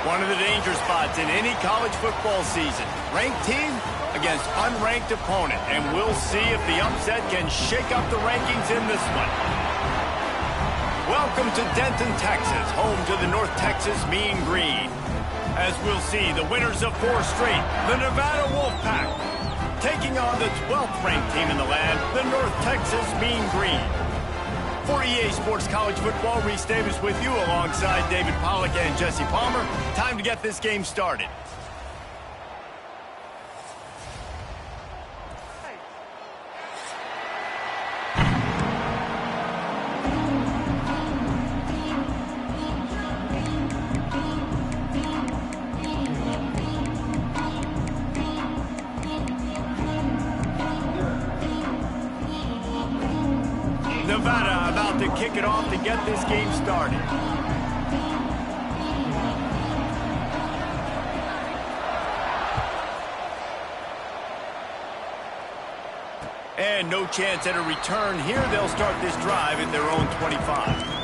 One of the danger spots in any college football season. Ranked team against unranked opponent. And we'll see if the upset can shake up the rankings in this one. Welcome to Denton, Texas, home to the North Texas Mean Green. As we'll see, the winners of 4 straight, the Nevada Wolfpack, taking on the 12th ranked team in the land, the North Texas Mean Green. For EA Sports College Football, Reese Davis with you alongside David Pollack and Jesse Palmer. Time to get this game started. Nevada about to kick it off to get this game started. And no chance at a return here. They'll start this drive at their own 25.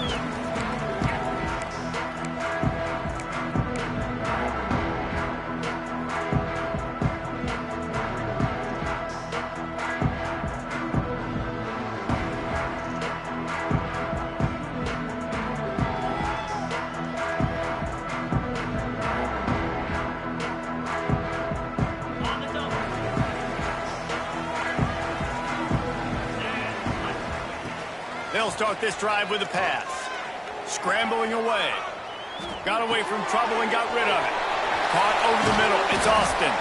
They'll start this drive with a pass. Scrambling away. Got away from trouble and got rid of it. Caught over the middle. It's Austin.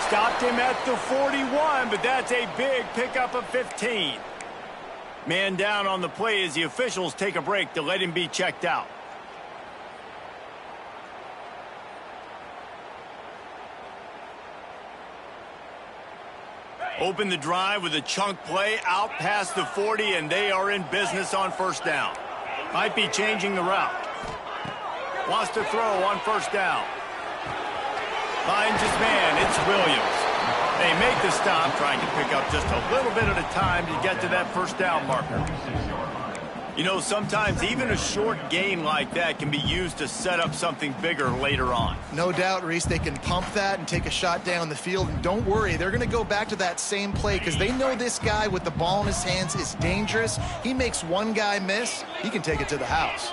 Stopped him at the 41, but that's a big pickup of 15. Man down on the play as the officials take a break to let him be checked out. Open the drive with a chunk play out past the 40, and they are in business on first down. Might be changing the route. Wants to throw on first down. Finds his man. It's Williams. They make the stop, trying to pick up just a little bit at a time to get to that first down marker. You know, sometimes even a short gain like that can be used to set up something bigger later on. No doubt, Reese, they can pump that and take a shot down the field. And don't worry, they're going to go back to that same play because they know this guy with the ball in his hands is dangerous. He makes one guy miss, he can take it to the house.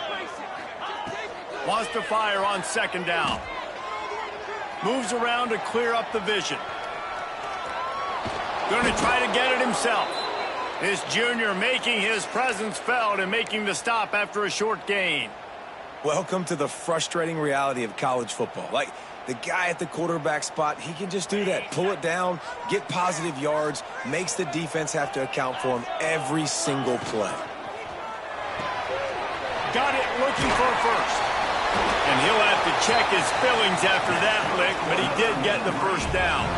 Wants to fire on second down. Moves around to clear up the vision. Going to try to get it himself. This junior making his presence felt and making the stop after a short gain. Welcome to the frustrating reality of college football. Like, the guy at the quarterback spot, he can just do that. Pull it down, get positive yards, makes the defense have to account for him every single play. Got it looking for a first. And he'll have to check his fillings after that lick, but he did get the first down.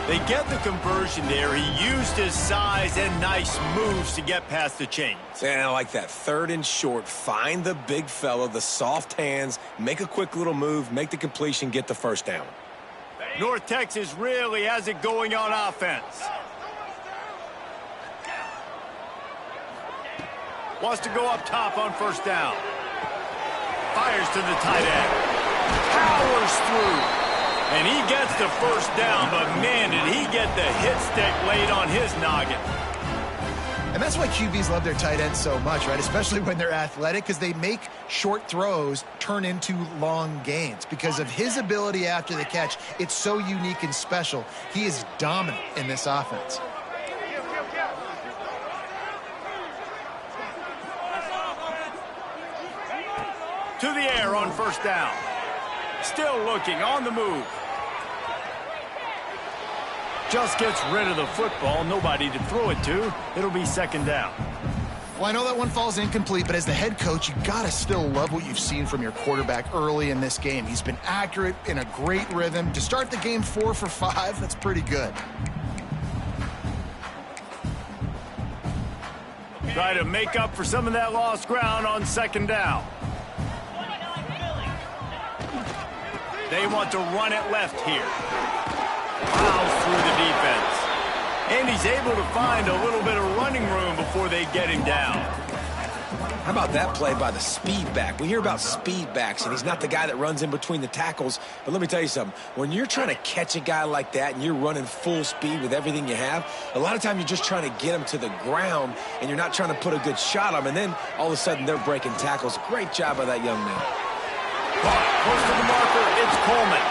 They get the conversion there. He used his size and nice moves to get past the chains. And I like that. 3rd and short. Find the big fella, the soft hands, make a quick little move, make the completion, get the first down. North Texas really has it going on offense. Wants to go up top on first down. Fires to the tight end. Powers through. And he gets the first down, but man, did he get the hit stick laid on his noggin. And that's why QBs love their tight ends so much, right? Especially when they're athletic, because they make short throws turn into long gains. Because of his ability after the catch, it's so unique and special. He is dominant in this offense. To the air on first down. Still looking on the move. Just gets rid of the football. Nobody to throw it to. It'll be second down. Well, I know that one falls incomplete, but as the head coach, you got to still love what you've seen from your quarterback early in this game. He's been accurate, in a great rhythm. To start the game 4 for 5, that's pretty good. Try to make up for some of that lost ground on second down. They want to run it left here. Plows through the defense. And he's able to find a little bit of running room before they get him down. How about that play by the speed back? We hear about speed backs, and he's not the guy that runs in between the tackles. But let me tell you something. When you're trying to catch a guy like that and you're running full speed with everything you have, a lot of times you're just trying to get him to the ground, and you're not trying to put a good shot on him. And then all of a sudden they're breaking tackles. Great job by that young man. Close to the marker, it's Coleman.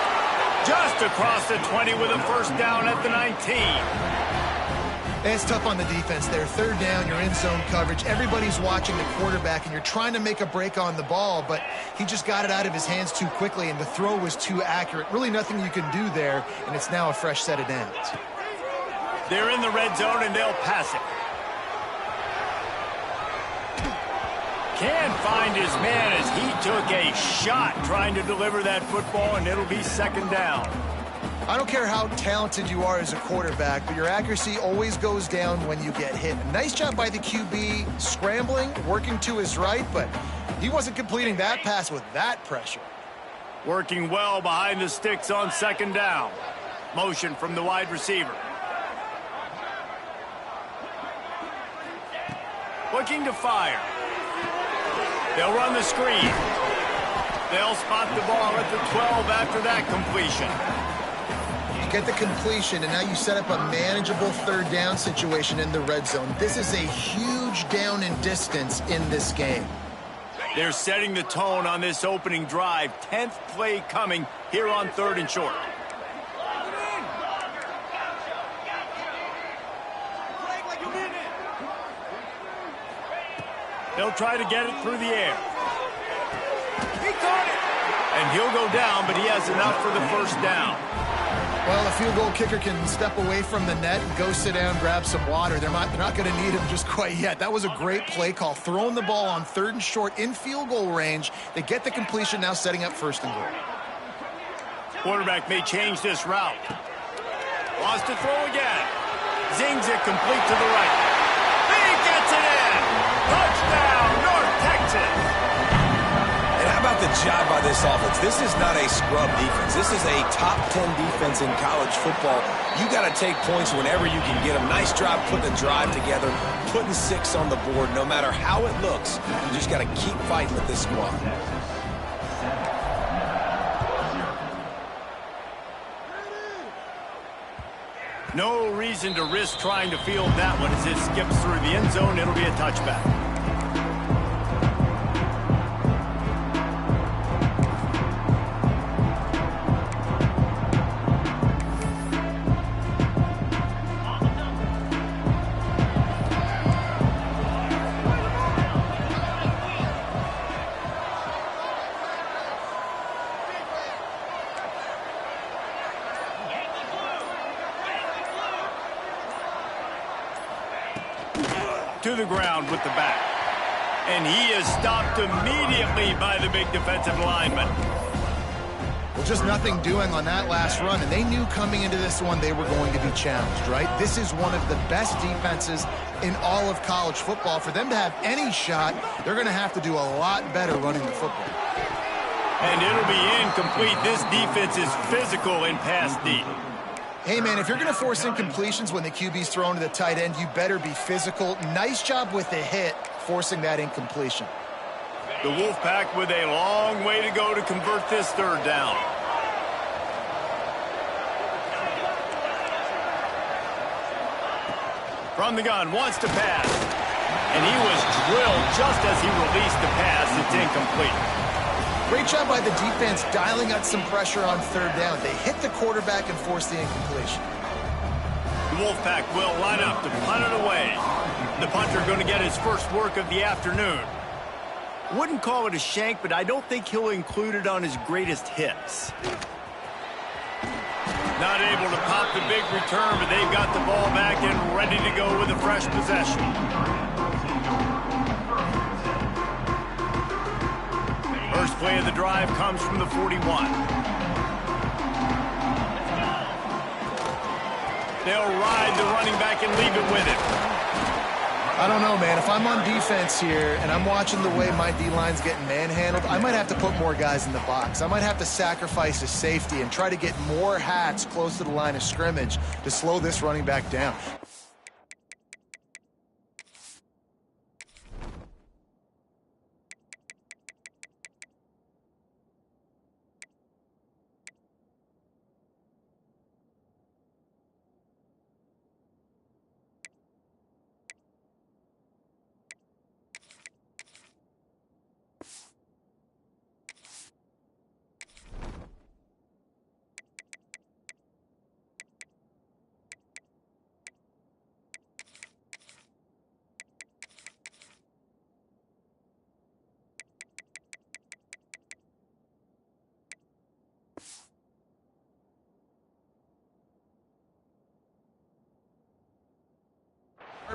Just across the 20 with a first down at the 19. And it's tough on the defense there. Third down, you're in zone coverage. Everybody's watching the quarterback, and you're trying to make a break on the ball, but he just got it out of his hands too quickly, and the throw was too accurate. Really nothing you can do there, and it's now a fresh set of downs. They're in the red zone, and they'll pass it. Can't find his man as he took a shot trying to deliver that football, and it'll be second down. I don't care how talented you are as a quarterback, but your accuracy always goes down when you get hit. Nice job by the QB scrambling, working to his right, but he wasn't completing that pass with that pressure. Working well behind the sticks on second down. Motion from the wide receiver. Looking to fire. They'll run the screen. They'll spot the ball at the 12 after that completion. Get the completion, and now you set up a manageable third down situation in the red zone. This is a huge down in distance in this game. They're setting the tone on this opening drive. 10th play coming here on 3rd and short. They'll try to get it through the air. He caught it! And he'll go down, but he has enough for the first down. Well, a field goal kicker can step away from the net and go sit down, grab some water. They're not going to need him just quite yet. That was a great play call. Throwing the ball on 3rd and short in field goal range. They get the completion, now setting up 1st and goal. Quarterback may change this route. Wants to throw again. Zings it complete to the right. He gets it in. Touchdown, North Texas. And how about the job by this offense? This is not a scrub defense. This is a top 10 defense in college football. You got to take points whenever you can get them. Nice job putting the drive together, putting 6 on the board. No matter how it looks, you just got to keep fighting with this squad. No reason to risk trying to field that one as it skips through the end zone. It'll be a touchback. To the ground with the back. And he is stopped immediately by the big defensive lineman. Well, just nothing doing on that last run, and they knew coming into this one they were going to be challenged, right? This is one of the best defenses in all of college football. For them to have any shot, they're going to have to do a lot better running the football. And it'll be incomplete. This defense is physical in pass deep. Hey, man, if you're going to force incompletions when the QB's thrown to the tight end, you better be physical. Nice job with the hit, forcing that incompletion. The Wolfpack with a long way to go to convert this 3rd down. From the gun, wants to pass. And he was drilled just as he released the pass. It's incomplete. Great job by the defense dialing out some pressure on 3rd down. They hit the quarterback and forced the incompletion. The Wolfpack will line up to punt it away. The punter going to get his first work of the afternoon. Wouldn't call it a shank, but I don't think he'll include it on his greatest hits. Not able to pop the big return, but they've got the ball back and ready to go with a fresh possession. First play of the drive comes from the 41. They'll ride the running back and leave it with him. I don't know, man. If I'm on defense here and I'm watching the way my D-line's getting manhandled, I might have to put more guys in the box. I might have to sacrifice a safety and try to get more hats close to the line of scrimmage to slow this running back down.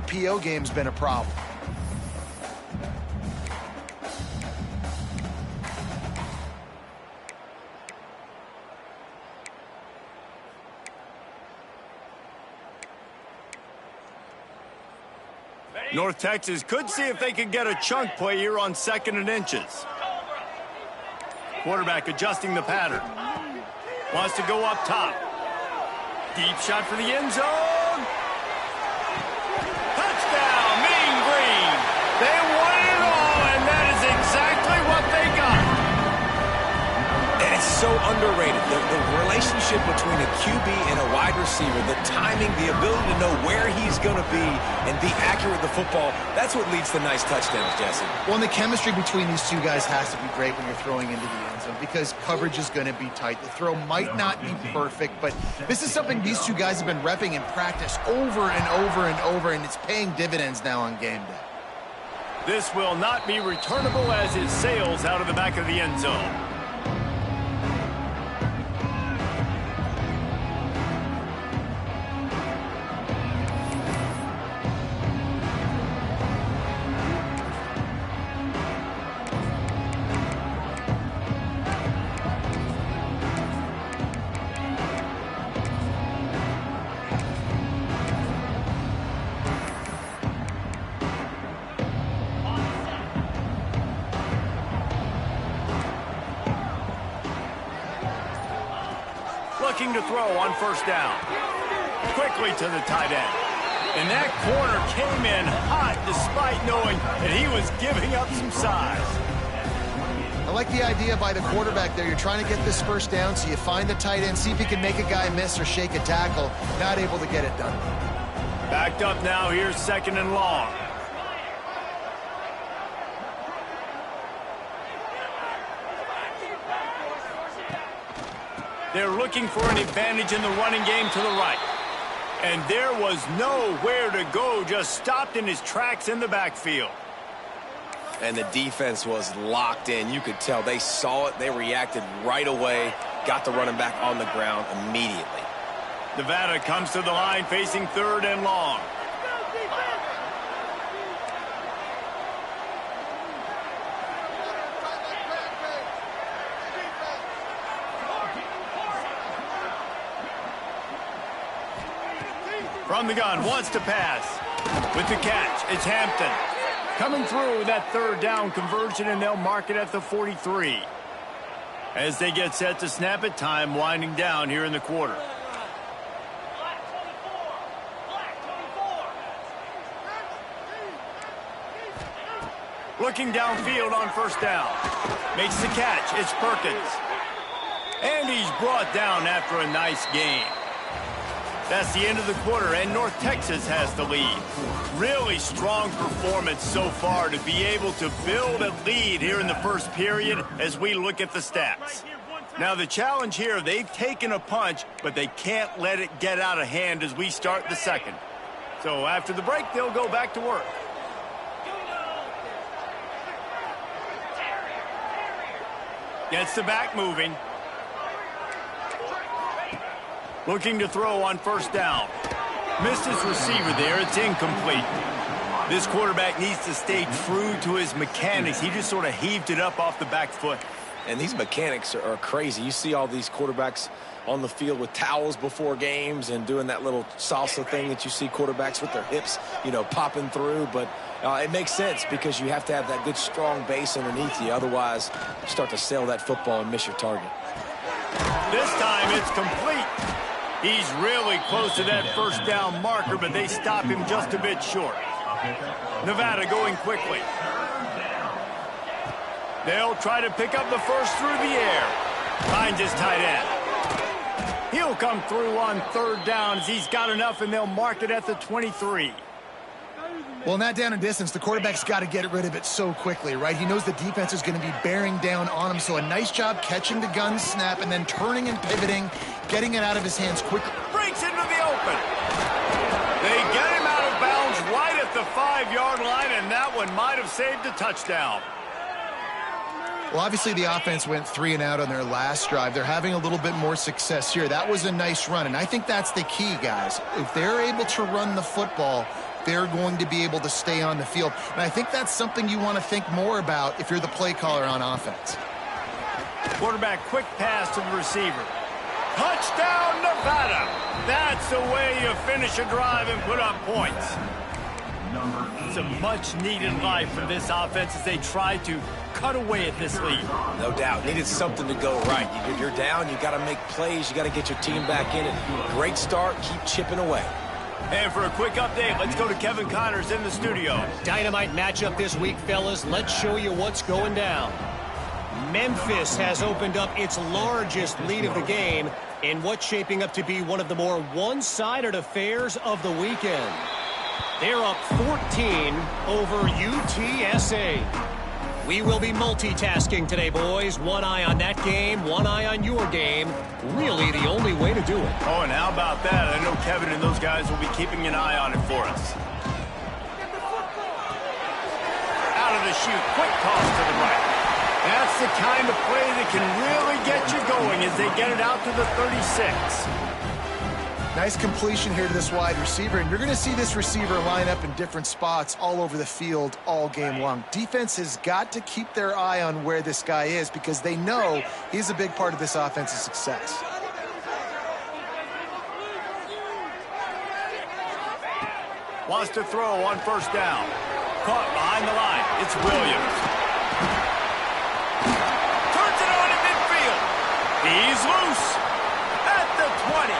PO game's been a problem. North Texas could see if they could get a chunk play here on 2nd and inches. Quarterback adjusting the pattern. Wants to go up top. Deep shot for the end zone. Touchdown, Mean Green. They won it all, and that is exactly what they got. And it's so underrated. The relationship between a QB and a wide receiver, the timing, the ability to know where he's going to be and be accurate with the football, that's what leads to nice touchdowns, Jesse. Well, and the chemistry between these two guys has to be great when you're throwing into the end zone because coverage is going to be tight. The throw might not be perfect, but this is something these two guys have been repping in practice over and over and over, and it's paying dividends now on game day. This will not be returnable as it sails out of the back of the end zone. Looking to throw on 1st down. Quickly to the tight end. And that corner came in hot despite knowing that he was giving up some size. I like the idea by the quarterback there. You're trying to get this 1st down, so you find the tight end, see if he can make a guy miss or shake a tackle. Not able to get it done. Backed up now. Here's 2nd and long. They're looking for an advantage in the running game to the right. And there was nowhere to go, just stopped in his tracks in the backfield. And the defense was locked in. You could tell they saw it. They reacted right away, got the running back on the ground immediately. Nevada comes to the line facing 3rd and long. From the gun, wants to pass. With the catch, it's Hampton. Coming through with that 3rd down conversion, and they'll mark it at the 43. As they get set to snap it, time winding down here in the quarter. Looking downfield on 1st down. Makes the catch, it's Perkins. And he's brought down after a nice gain. That's the end of the quarter, and North Texas has the lead. Really strong performance so far to be able to build a lead here in the 1st period as we look at the stats. Now, the challenge here, they've taken a punch, but they can't let it get out of hand as we start the 2nd. So after the break, they'll go back to work. Gets the back moving. Looking to throw on 1st down. Missed his receiver there. It's incomplete. This quarterback needs to stay true to his mechanics. He just sort of heaved it up off the back foot. And these mechanics are crazy. You see all these quarterbacks on the field with towels before games and doing that little salsa thing that you see quarterbacks with their hips, you know, popping through. But it makes sense because you have to have that good, strong base underneath you. Otherwise, you start to sail that football and miss your target. This time it's complete. He's really close to that 1st down marker, but they stop him just a bit short. Nevada going quickly. They'll try to pick up the 1st through the air. Finds his tight end. He'll come through on 3rd down as he's got enough, and they'll mark it at the 23. Well, in that down and distance, the quarterback's got to get rid of it so quickly, right? He knows the defense is going to be bearing down on him, so a nice job catching the gun snap and then turning and pivoting, getting it out of his hands quickly. Breaks into the open. They get him out of bounds right at the 5-yard line, and that one might have saved a touchdown. Well, obviously the offense went 3 and out on their last drive. They're having a little bit more success here. That was a nice run, and I think that's the key, guys. If they're able to run the football, they're going to be able to stay on the field. And I think that's something you want to think more about if you're the play caller on offense. Quarterback quick pass to the receiver. Touchdown, Nevada! That's the way you finish a drive and put up points. It's a much-needed life for this offense as they try to cut away at this lead. No doubt. Needed something to go right. You're down. You got to make plays. You got to get your team back in it. Great start. Keep chipping away. And for a quick update, let's go to Kevin Connors in the studio. Dynamite matchup this week, fellas. Let's show you what's going down. Memphis has opened up its largest lead of the game in what's shaping up to be one of the more one-sided affairs of the weekend. They're up 14 over UTSA. We will be multitasking today, boys. One eye on that game, one eye on your game. Really the only way to do it. Oh, and how about that? I know Kevin and those guys will be keeping an eye on it for us. Out of the chute, quick toss to the right. That's the kind of play that can really get you going as they get it out to the 36. Nice completion here to this wide receiver, and you're going to see this receiver line up in different spots all over the field all game long. Defense has got to keep their eye on where this guy is because they know he's a big part of this offense's success. Wants to throw on first down. Caught behind the line. It's Williams. Turns it on in midfield. He's loose at the 20.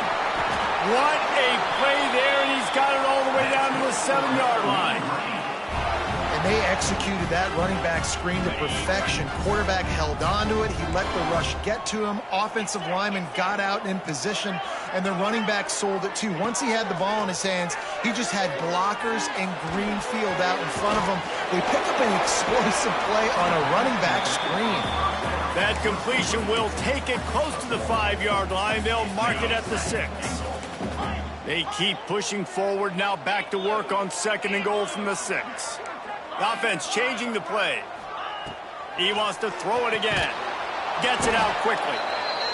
What a play there, and he's got it all the way down to the 7-yard line. And they executed that running back screen to perfection. Quarterback held on to it. He let the rush get to him. Offensive lineman got out in position, and the running back sold it too. Once he had the ball in his hands, he just had blockers and green field out in front of him. They pick up an explosive play on a running back screen. That completion will take it close to the 5-yard line. They'll mark it at the 6. They keep pushing forward, now back to work on 2nd and goal from the 6. The offense changing the play. He wants to throw it again. Gets it out quickly.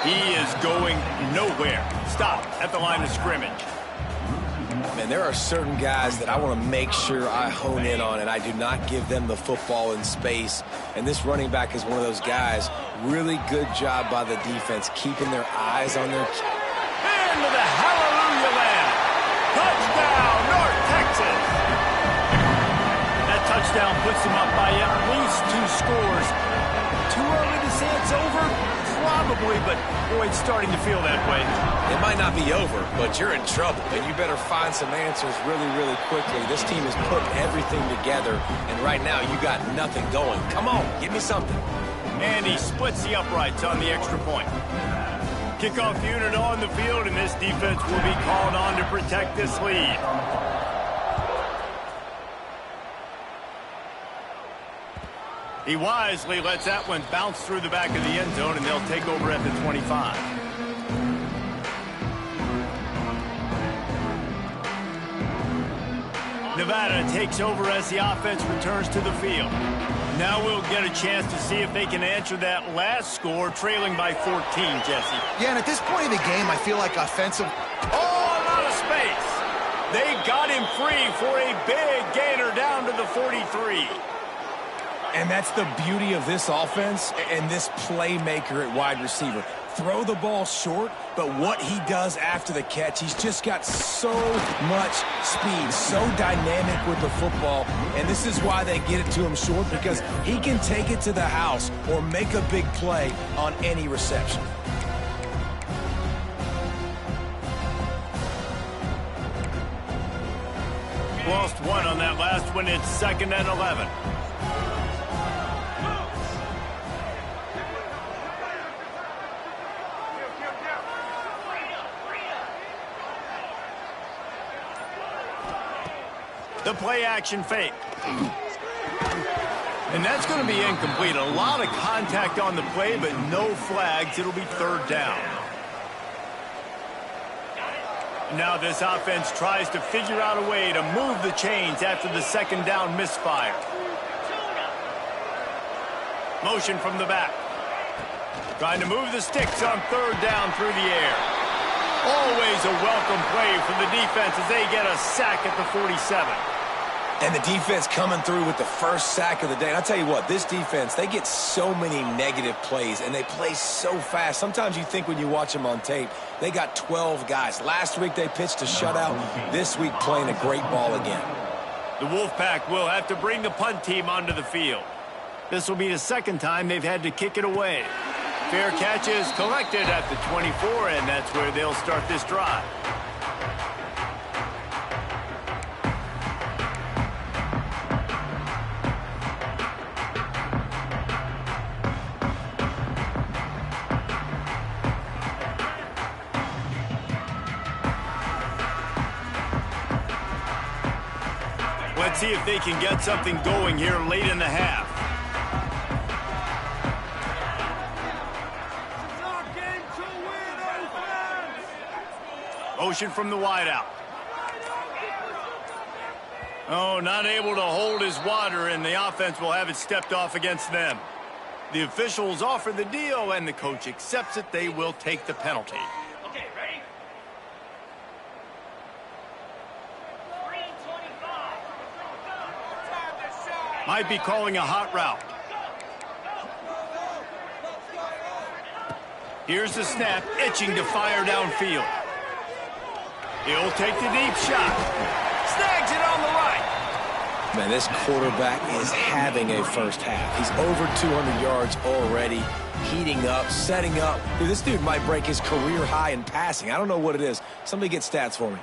He is going nowhere. Stop at the line of scrimmage. Man, there are certain guys that I want to make sure I hone in on, and I do not give them the football in space. And this running back is one of those guys. Really good job by the defense, keeping their eyes on their... Into the hallelujah land. Touchdown, North Texas. That touchdown puts them up by at least 2 scores. Too early to say it's over? Probably, but boy, it's starting to feel that way. It might not be over, but you're in trouble, and you better find some answers really, really quickly. This team is putting everything together, and right now you got nothing going. Come on, give me something. And he splits the uprights on the extra point. Kickoff unit on the field, and this defense will be called on to protect this lead. He wisely lets that one bounce through the back of the end zone, and they'll take over at the 25. Nevada takes over as the offense returns to the field. Now we'll get a chance to see if they can answer that last score, trailing by 14, Jesse. Yeah, and at this point in the game, I feel like offensive... Oh, a lot of space. They got him free for a big gainer down to the 43. And that's the beauty of this offense and this playmaker at wide receiver. Throw the ball short, but what he does after the catch, he's just got so much speed, so dynamic with the football, and this is why they get it to him short, because he can take it to the house or make a big play on any reception. Lost one on that last one. It's 2nd and 11. The play action fake. And that's going to be incomplete. A lot of contact on the play, but no flags. It'll be 3rd down. Now this offense tries to figure out a way to move the chains after the 2nd down misfire. Motion from the back. Trying to move the sticks on 3rd down through the air. Always a welcome play for the defense as they get a sack at the 47. And the defense coming through with the first sack of the day. And I'll tell you what, this defense, they get so many negative plays, and they play so fast. Sometimes you think when you watch them on tape, they got 12 guys. Last week they pitched a shutout. This week playing a great ball again. The Wolfpack will have to bring the punt team onto the field. This will be the second time they've had to kick it away. Fair catch is collected at the 24, and that's where they'll start this drive. Let's see if they can get something going here late in the half. Motion from the wideout. Oh, not able to hold his water, and the offense will have it stepped off against them. The officials offer the deal, and the coach accepts it. They will take the penalty. Okay, ready? 3:25. Might be calling a hot route. Here's the snap, itching to fire downfield. He'll take the deep shot. Snags it on the right. Man, this quarterback is having a first half. He's over 200 yards already, heating up, setting up. Dude, this dude might break his career high in passing. I don't know what it is. Somebody get stats for me.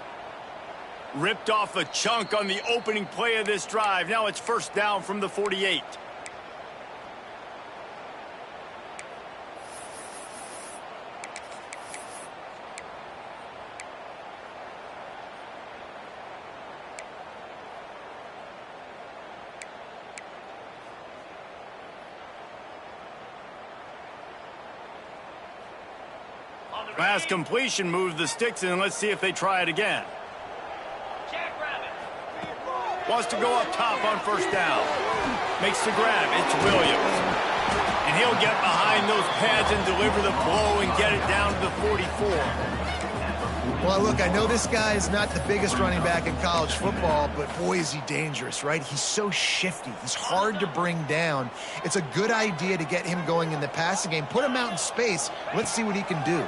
Ripped off a chunk on the opening play of this drive. Now it's first down from the 48. Pass completion, moves the sticks in. Let's see if they try it again. Wants to go up top on first down. Makes the grab. It's Williams. And he'll get behind those pads and deliver the blow and get it down to the 44. Well, look, I know this guy is not the biggest running back in college football, but boy, is he dangerous, right? He's so shifty. He's hard to bring down. It's a good idea to get him going in the passing game. Put him out in space. Let's see what he can do.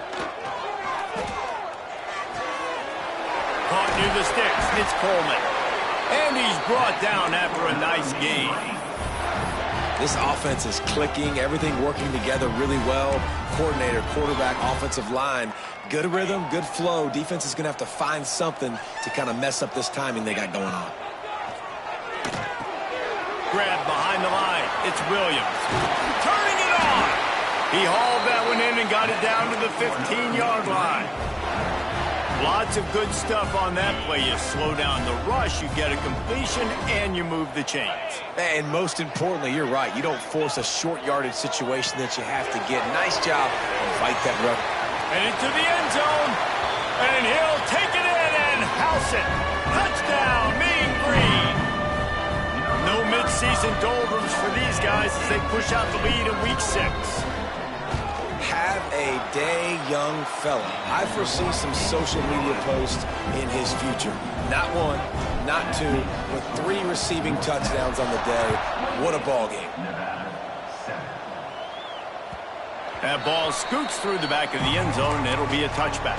Caught near the sticks. It's Coleman. And he's brought down after a nice gain. This offense is clicking, everything working together really well. Coordinator, quarterback, offensive line. Good rhythm, good flow. Defense is going to have to find something to kind of mess up this timing they got going on. Grab behind the line. It's Williams. Turning it on. He hauled that one in and got it down to the 15-yard line. Lots of good stuff on that play. You slow down the rush, you get a completion, and you move the chains. And most importantly, you're right. You don't force a short yardage situation that you have to get. Nice job. Fight that run. And into the end zone. And he'll take it in and house it. Touchdown, Mean Green. No midseason doldrums for these guys as they push out the lead in Week 6. Have a day, young fella. I foresee some social media posts in his future. Not one, not two, with 3 receiving touchdowns on the day. What a ball game. That ball scoots through the back of the end zone, and it'll be a touchback.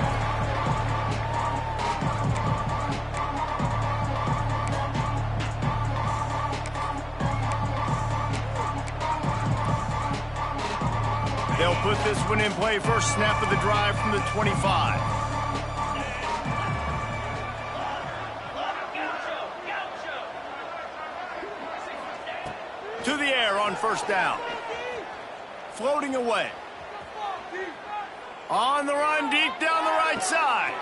They'll put this one in play. First snap of the drive from the 25. To the air on first down. Floating away. On the run, deep down the right side.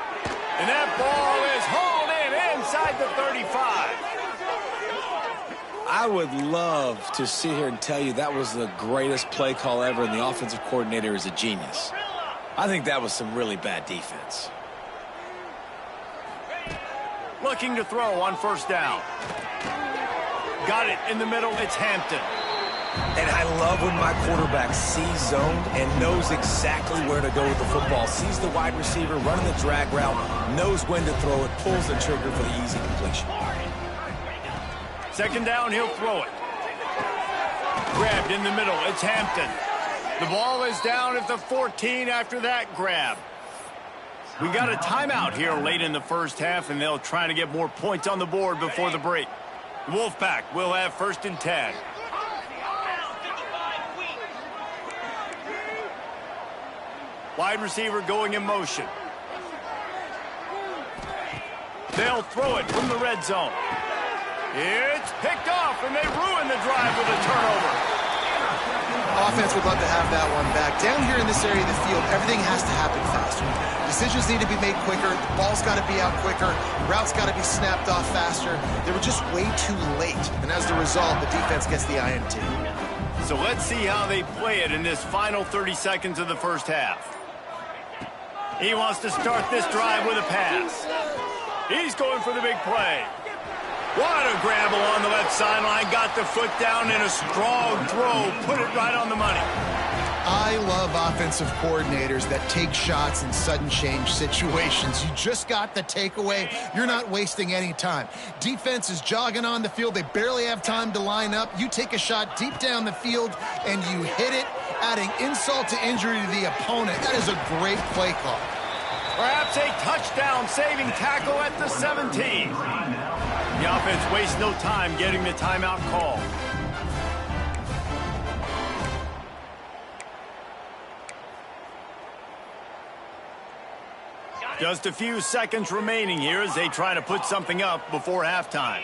And that ball is hauled in inside the 35. I would love to sit here and tell you that was the greatest play call ever, and the offensive coordinator is a genius. I think that was some really bad defense. Looking to throw on first down. Got it in the middle. It's Hampton. And I love when my quarterback sees zoned and knows exactly where to go with the football. Sees the wide receiver running the drag route, knows when to throw it, pulls the trigger for the easy completion. second down, he'll throw it. Grabbed in the middle. It's Hampton. The ball is down at the 14 after that grab. We got a timeout here late in the first half, and they'll try to get more points on the board before the break. The Wolfpack will have 1st and 10. Wide receiver going in motion. They'll throw it from the red zone. It's picked off, and they ruin the drive with a turnover. Offense would love to have that one back. Down here in this area of the field, everything has to happen faster. Decisions need to be made quicker. The ball's got to be out quicker. Routes got to be snapped off faster. They were just way too late. And as a result, the defense gets the INT. So let's see how they play it in this final 30 seconds of the first half. He wants to start this drive with a pass. He's going for the big play. What a grab along the left sideline. Got the foot down in a strong throw. Put it right on the money. I love offensive coordinators that take shots in sudden change situations. You just got the takeaway. You're not wasting any time. Defense is jogging on the field. They barely have time to line up. You take a shot deep down the field, and you hit it, adding insult to injury to the opponent. That is a great play call. Perhaps a touchdown-saving tackle at the 17. The offense wastes no time getting the timeout call. Just a few seconds remaining here as they try to put something up before halftime.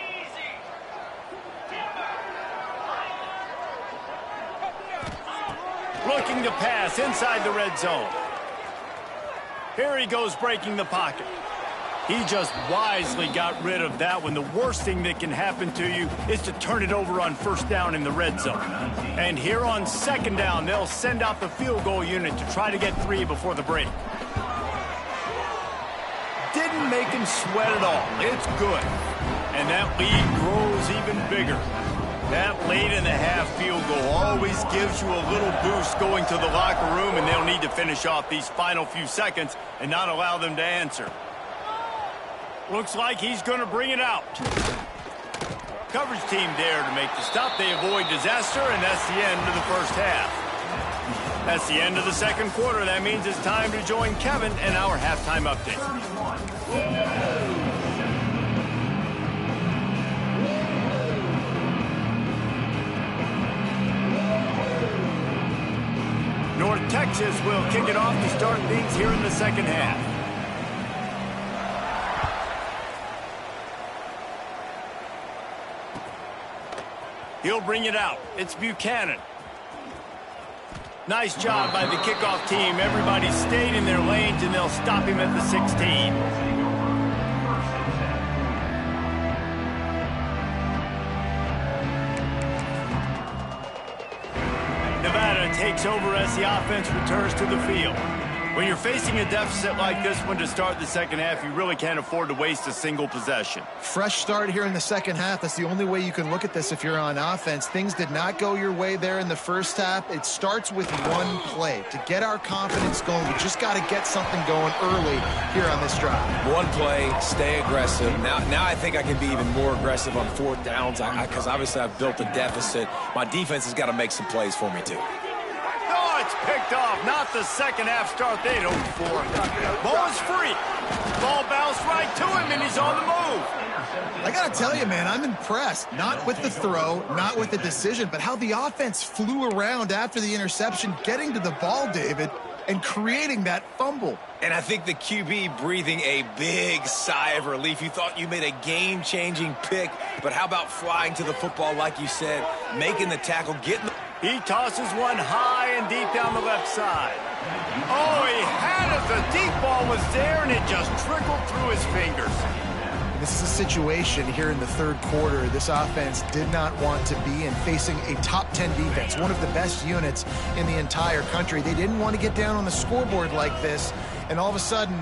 Looking to pass inside the red zone. Here he goes breaking the pocket. He just wisely got rid of that one. The worst thing that can happen to you is to turn it over on 1st down in the red zone. And here on 2nd down, they'll send out the field goal unit to try to get 3 before the break. Didn't make him sweat at all. It's good. And that lead grows even bigger. That late in the half field goal always gives you a little boost going to the locker room, and they'll need to finish off these final few seconds and not allow them to answer. Looks like he's going to bring it out. Coverage team there to make the stop. They avoid disaster, and that's the end of the first half. That's the end of the second quarter. That means it's time to join Kevin and our halftime update. North Texas will kick it off to start things here in the second half. He'll bring it out. It's Buchanan. Nice job by the kickoff team. Everybody stayed in their lanes, and they'll stop him at the 16. Nevada takes over as the offense returns to the field. When you're facing a deficit like this one to start the second half, you really can't afford to waste a single possession. Fresh start here in the second half. That's the only way you can look at this if you're on offense. Things did not go your way there in the first half. It starts with one play. To get our confidence going, we just got to get something going early here on this drive. One play, stay aggressive. Now I think I can be even more aggressive on 4th downs because obviously I've built a deficit. My defense has got to make some plays for me too. It's picked off. Not the second half start they'd hoped for. Ball is free. Ball bounced right to him, and he's on the move. I got to tell you, man, I'm impressed. Not with the throw, not with the decision, but how the offense flew around after the interception, getting to the ball, David, and creating that fumble. And I think the QB breathing a big sigh of relief. You thought you made a game-changing pick, but how about flying to the football, like you said, making the tackle, getting the... He tosses one high and deep down the left side. Oh, he had it. The deep ball was there, and it just trickled through his fingers. This is a situation here in the third quarter this offense did not want to be in, facing a top 10 defense, one of the best units in the entire country. They didn't want to get down on the scoreboard like this, and all of a sudden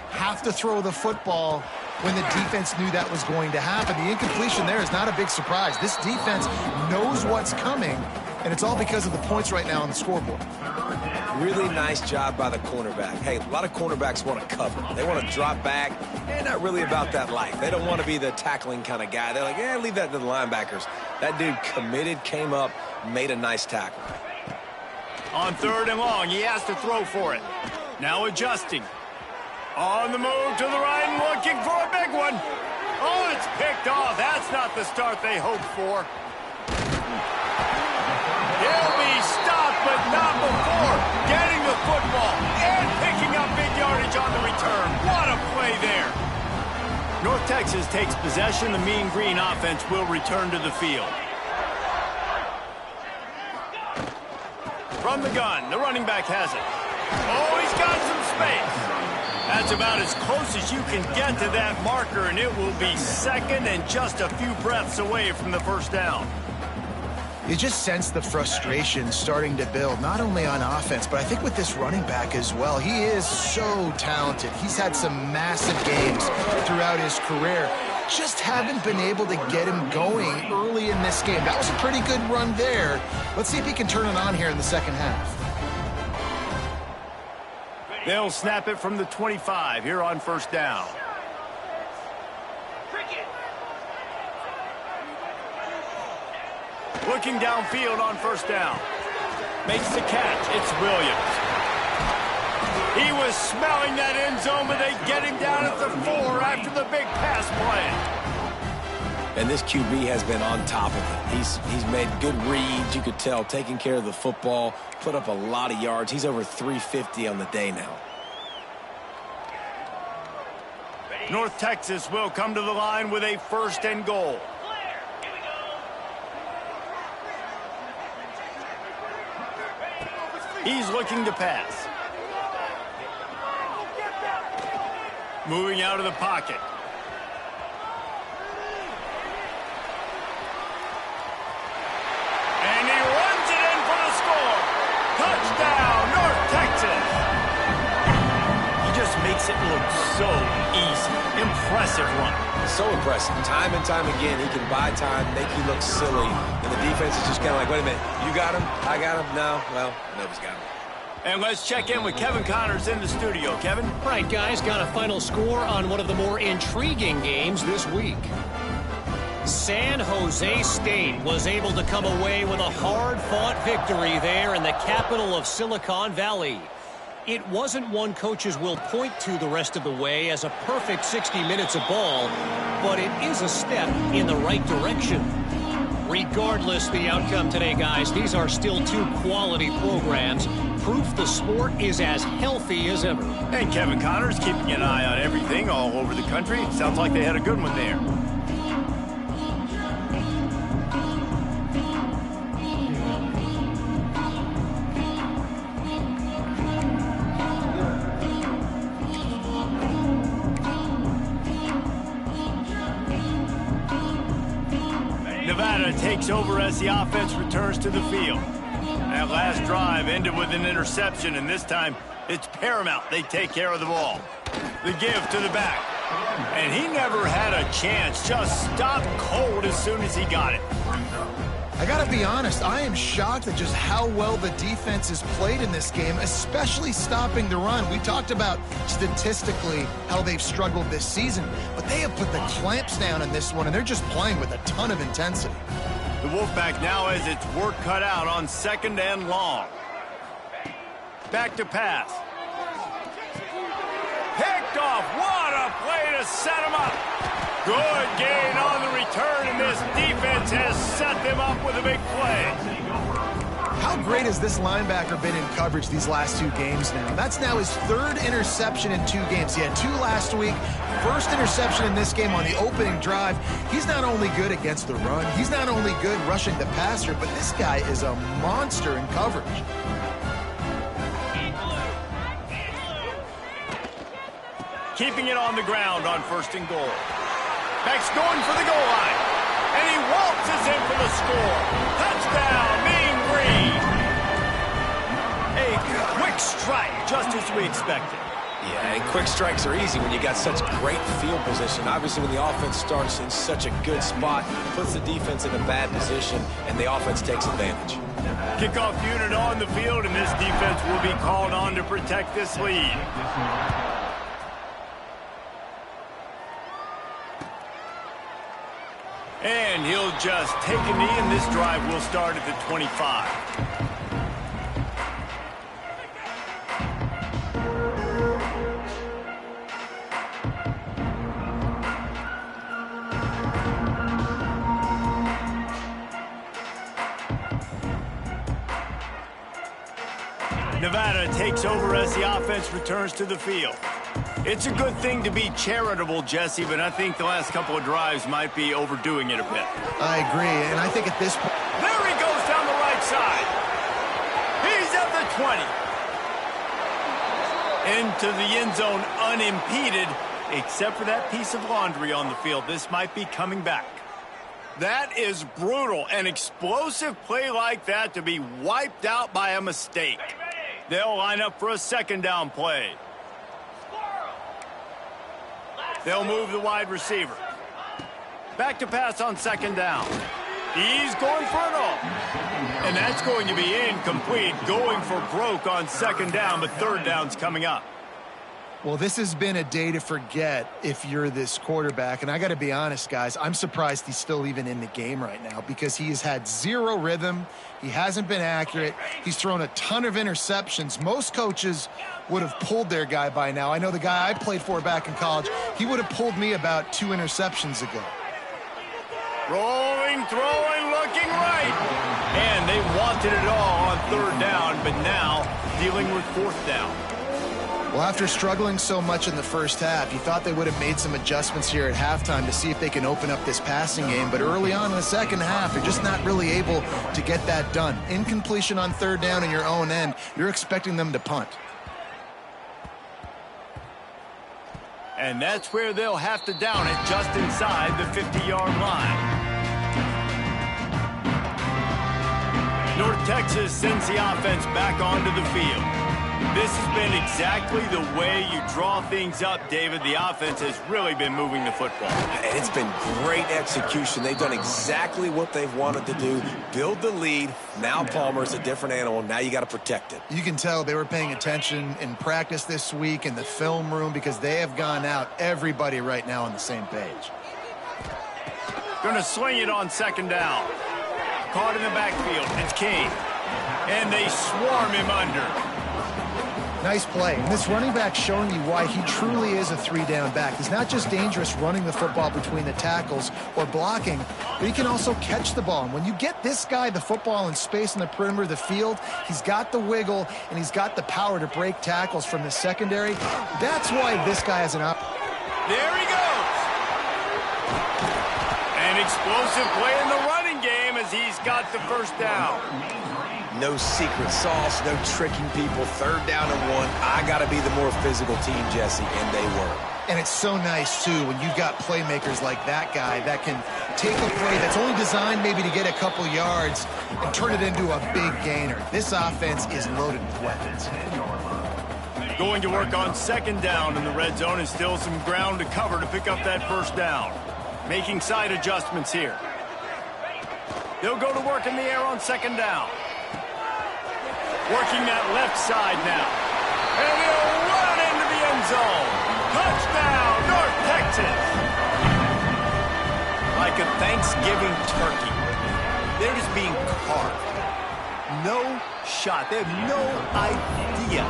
have to throw the football when the defense knew that was going to happen. The incompletion there is not a big surprise. This defense knows what's coming, and it's all because of the points right now on the scoreboard. Really nice job by the cornerback. Hey, a lot of cornerbacks want to cover. They want to drop back. They're not really about that life. They don't want to be the tackling kind of guy. They're like, yeah, leave that to the linebackers. That dude committed, came up, made a nice tackle. On 3rd and long, he has to throw for it. Now adjusting. On the move to the right and looking for a big one. Oh, it's picked off. That's not the start they hoped for. He'll be stopped, but not before getting the football and picking up big yardage on the return. What a play there. North Texas takes possession. The Mean Green offense will return to the field. From the gun, the running back has it. Oh, he's got some space. That's about as close as you can get to that marker, and it will be 2nd and just a few breaths away from the first down. You just sense the frustration starting to build, not only on offense, but I think with this running back as well. He is so talented. He's had some massive games throughout his career. Just haven't been able to get him going early in this game. That was a pretty good run there. Let's see if he can turn it on here in the second half. They'll snap it from the 25 here on 1st down. Looking downfield on 1st down. Makes the catch. It's Williams. He was smelling that end zone, but they get him down at the 4 after the big pass play. And this QB has been on top of it. He's made good reads, you could tell, taking care of the football, put up a lot of yards. He's over 350 on the day now. North Texas will come to the line with a 1st and goal. He's looking to pass. Moving out of the pocket. And he runs it in for the score. Touchdown, North Texas. He just makes it look so easy. Impressive run. So impressive. Time and time again, he can buy time, make you look silly. And the defense is just kind of like, wait a minute, you got him? I got him? No? Well, nobody's got him. And let's check in with Kevin Connors in the studio. Kevin? Right, guys, got a final score on one of the more intriguing games this week. San Jose State was able to come away with a hard-fought victory there in the capital of Silicon Valley. It wasn't one coaches will point to the rest of the way as a perfect 60 minutes of ball, but it is a step in the right direction. Regardless the outcome today, guys, these are still 2 quality programs. Proof the sport is as healthy as ever. And Kevin Connors keeping an eye on everything all over the country. Sounds like they had a good one there. Nevada takes over as the offense returns to the field. That last drive ended with an interception, and this time it's paramount they take care of the ball. The give to the back. And he never had a chance, just stopped cold as soon as he got it. I gotta be honest, I am shocked at just how well the defense has played in this game, especially stopping the run. We talked about statistically how they've struggled this season, but they have put the clamps down in this one, and they're just playing with a ton of intensity. The Wolfpack now has its work cut out on 2nd and long. Back to pass. Picked off. What a play to set him up. Good gain on the return, and this defense has set them up with a big play. How great has this linebacker been in coverage these last 2 games now? That's now his 3rd interception in 2 games. He had 2 last week. First interception in this game on the opening drive. He's not only good against the run, he's not only good rushing the passer, but this guy is a monster in coverage. Keeping it on the ground on 1st and goal. Beck's going for the goal line. And he waltzes in for the score. Touchdown, Mean Green. A quick strike, just as we expected. Yeah, and quick strikes are easy when you got such great field position. Obviously, when the offense starts in such a good spot, puts the defense in a bad position, and the offense takes advantage. Kickoff unit on the field, and this defense will be called on to protect this lead. And he'll just take a knee, and this drive will start at the 25. Nevada takes over as the offense returns to the field. It's a good thing to be charitable, Jesse, but I think the last couple of drives might be overdoing it a bit. I agree, and I think at this point... There he goes down the right side. He's at the 20. Into the end zone unimpeded, except for that piece of laundry on the field. This might be coming back. That is brutal. An explosive play like that to be wiped out by a mistake. They'll line up for a second down play. They'll move the wide receiver. Back to pass on second down. He's going for it all. And that's going to be incomplete. Going for broke on second down, but third down's coming up. Well, this has been a day to forget if you're this quarterback. And I got to be honest, guys, I'm surprised he's still even in the game right now because he has had zero rhythm. He hasn't been accurate. He's thrown a ton of interceptions. Most coaches would have pulled their guy by now. I know the guy I played for back in college, he would have pulled me about 2 interceptions ago. Rolling, throwing, looking right. And they wanted it all on third down, but now dealing with fourth down. Well, after struggling so much in the first half, you thought they would have made some adjustments here at halftime to see if they can open up this passing game. But early on in the second half, they're just not really able to get that done. Incompletion on third down in your own end, you're expecting them to punt. And that's where they'll have to down it just inside the 50-yard line. North Texas sends the offense back onto the field. This has been exactly the way you draw things up, David. The offense has really been moving the football. And it's been great execution. They've done exactly what they've wanted to do. Build the lead. Now Palmer's a different animal. Now you got to protect it. You can tell they were paying attention in practice this week in the film room because they have gone out everybody right now on the same page. Going to swing it on second down. Caught in the backfield. It's King. And they swarm him under. Nice play. And this running back showing you why he truly is a three-down back. He's not just dangerous running the football between the tackles or blocking, but he can also catch the ball. And when you get this guy the football in space in the perimeter of the field, he's got the wiggle and he's got the power to break tackles from the secondary. That's why this guy has an opportunity. There he goes. An explosive play in the running game as he's got the first down. No secret sauce, no tricking people. Third down and 1. I got to be the more physical team, Jesse, and they were. And it's so nice, too, when you've got playmakers like that guy that can take a play that's only designed maybe to get a couple yards and turn it into a big gainer. This offense is loaded with weapons. Going to work on second down in the red zone and still some ground to cover to pick up that first down. Making side adjustments here. They'll go to work in the air on second down. Working that left side now. And he'll run into the end zone. Touchdown, North Texas. Like a Thanksgiving turkey. They're just being carved. No shot. They have no idea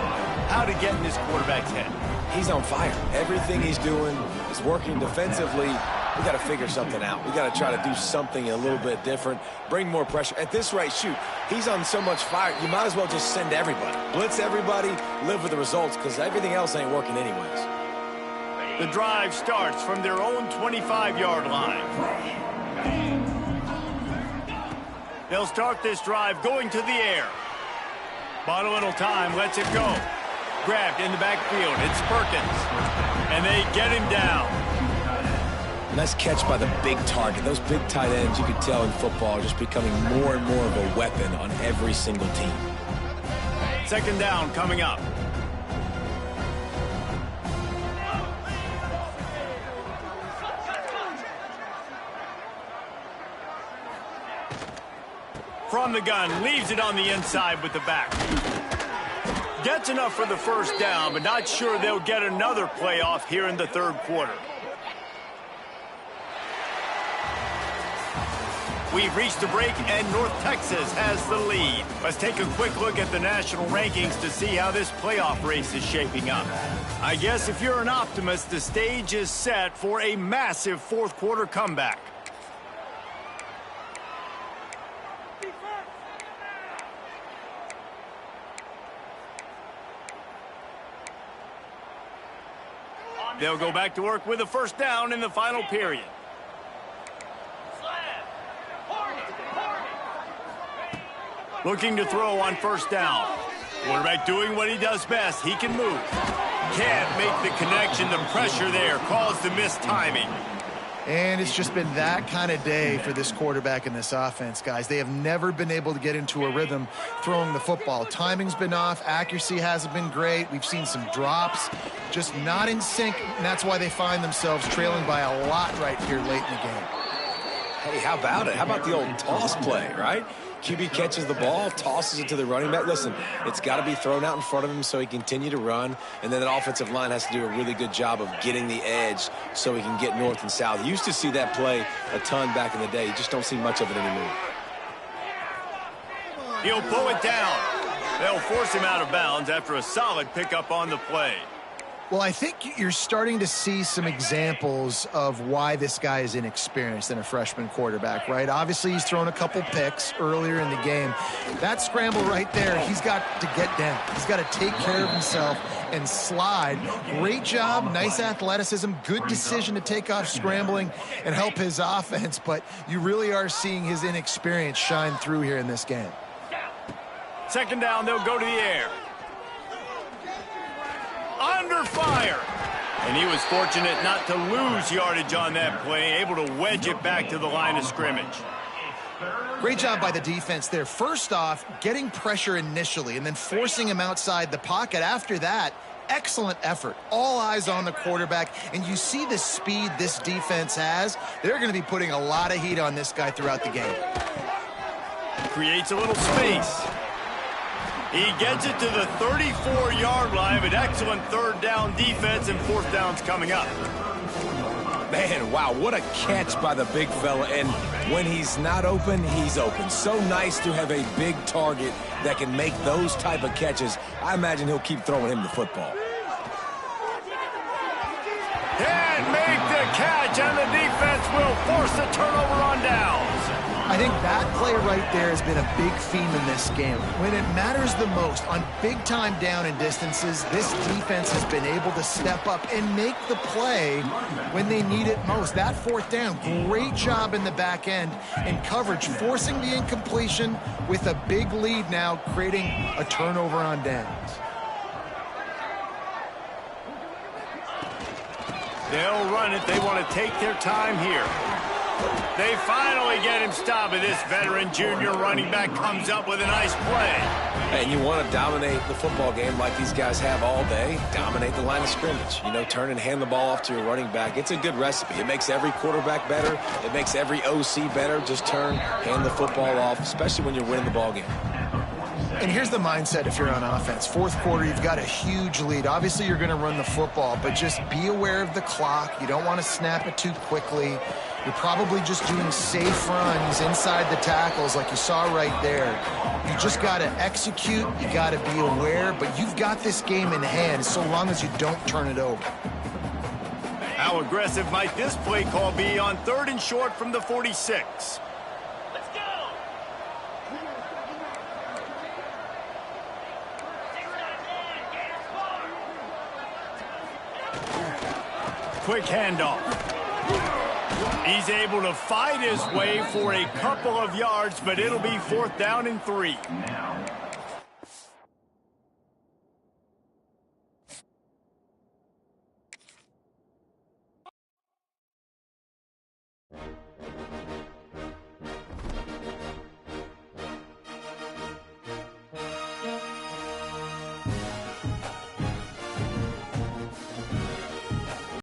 how to get in this quarterback's head. He's on fire. Everything he's doing is working defensively. We got to figure something out. We got to try to do something a little bit different, bring more pressure. At this rate, shoot, he's on so much fire, you might as well just send everybody. Blitz everybody, live with the results, because everything else ain't working anyways. The drive starts from their own 25-yard line. They'll start this drive going to the air. Bought a little time, lets it go. Grabbed in the backfield, it's Perkins. And they get him down. Nice catch by the big target. Those big tight ends, you could tell in football, are just becoming more and more of a weapon on every single team. Second down coming up. from the gun, leaves it on the inside with the back. Gets enough for the first down, but not sure they'll get another playoff here in the third quarter. We've reached the break, and North Texas has the lead. Let's take a quick look at the national rankings to see how this playoff race is shaping up. I guess if you're an optimist, the stage is set for a massive fourth quarter comeback. They'll go back to work with a first down in the final period. Looking to throw on first down. Quarterback doing what he does best. He can move. Can't make the connection. The pressure there caused the missed timing. And it's just been that kind of day for this quarterback and this offense, guys. They have never been able to get into a rhythm throwing the football. Timing's been off. Accuracy hasn't been great. We've seen some drops. Just not in sync, and that's why they find themselves trailing by a lot right here late in the game. Hey, how about it? How about the old toss play, right? QB catches the ball, tosses it to the running back. Listen, it's got to be thrown out in front of him so he can continue to run, and then that offensive line has to do a really good job of getting the edge so he can get north and south. You used to see that play a ton back in the day. You just don't see much of it anymore. He'll pull it down. They'll force him out of bounds after a solid pickup on the play. Well, I think you're starting to see some examples of why this guy is inexperienced in a freshman quarterback, right? Obviously, he's thrown a couple picks earlier in the game. That scramble right there, he's got to get down. He's got to take care of himself and slide. Great job, nice athleticism, good decision to take off scrambling and help his offense, but you really are seeing his inexperience shine through here in this game. Second down, they'll go to the air. Under fire. And he was fortunate not to lose yardage on that play, able to wedge it back to the line of scrimmage. Great job by the defense there. First off, getting pressure initially and then forcing him outside the pocket. After that, excellent effort. All eyes on the quarterback, and you see the speed this defense has. They're going to be putting a lot of heat on this guy throughout the game. Creates a little space. He gets it to the 34-yard line, but excellent third down defense, and fourth down's coming up. Man, wow, what a catch by the big fella. And when he's not open, he's open. So nice to have a big target that can make those type of catches. I imagine he'll keep throwing him the football. Can't make the catch, and the defense will force the turnover on downs. I think that play right there has been a big theme in this game. When it matters the most, on big-time down and distances, this defense has been able to step up and make the play when they need it most. That fourth down, great job in the back end in coverage, forcing the incompletion with a big lead now, creating a turnover on downs. They'll run it. They want to take their time here. They finally get him stopped, and this veteran junior running back comes up with a nice play. And you want to dominate the football game like these guys have all day. Dominate the line of scrimmage. You know, turn and hand the ball off to your running back. It's a good recipe. It makes every quarterback better. It makes every OC better. Just turn, hand the football off, especially when you're winning the ball game. And here's the mindset if you're on offense. Fourth quarter, you've got a huge lead. Obviously, you're going to run the football, but just be aware of the clock. You don't want to snap it too quickly. You're probably just doing safe runs inside the tackles like you saw right there. You just got to execute. You got to be aware, but you've got this game in hand so long as you don't turn it over. How aggressive might this play call be on third and short from the 46? Let's go! Quick handoff. He's able to fight his way for a couple of yards, but it'll be fourth down and 3.